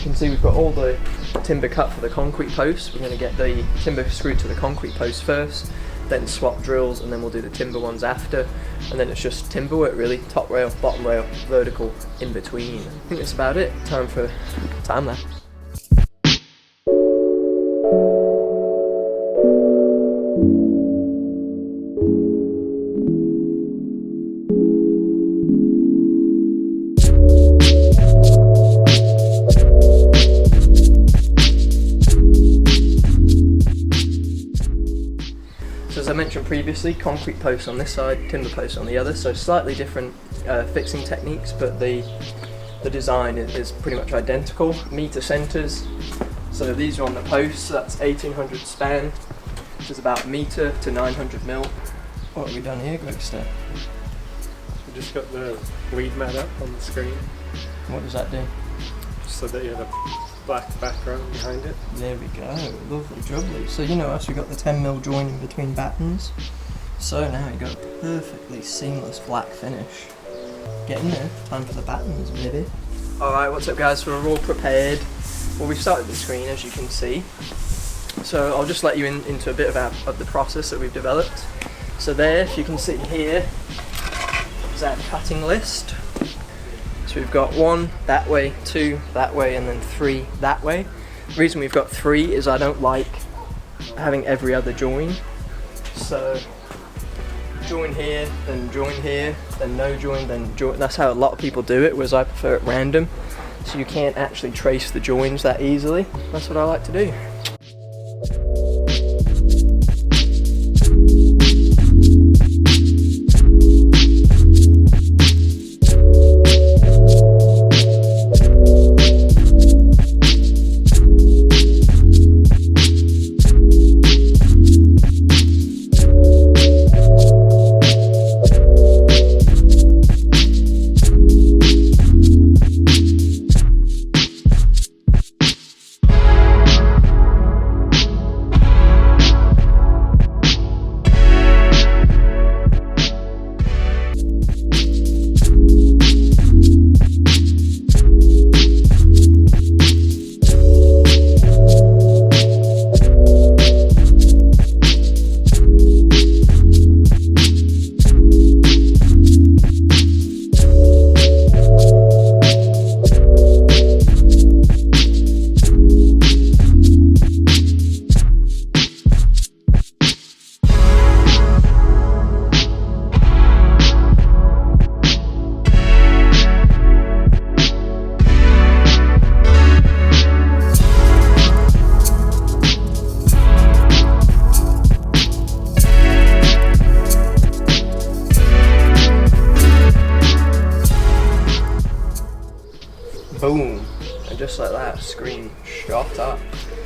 You can see we've got all the timber cut for the concrete posts. We're going to get the timber screwed to the concrete post first, then swap drills, and then we'll do the timber ones after. And then it's just timber work really, top rail, bottom rail, vertical, in between. I think that's about it. Time for time lapse. So as I mentioned previously, concrete posts on this side, timber posts on the other, so slightly different fixing techniques, but the design is pretty much identical. Meter centres, so these are on the posts, so that's 1800 span, which is about metre to 900 mil. What have we done here, Gregster? We just got the weed mat up on the screen. What does that do? So that you have a black background behind it. There we go, lovely jubbly. So you know us, we got the 10 mil join in between battens. So now you got a perfectly seamless black finish. Getting there, time for the battens, baby. Alright, what's up guys, so we're all prepared. Well, we've started the screen as you can see. So I'll just let you into a bit of the process that we've developed. So there, if you can see here, is our cutting list. So we've got 1 that way, 2 that way, and then 3 that way. The reason we've got 3 is I don't like having every other join. So join here, then no join, then join. That's how a lot of people do it, whereas I prefer it random. So you can't actually trace the joins that easily. That's what I like to do. Boom, and just like that, screen shot up.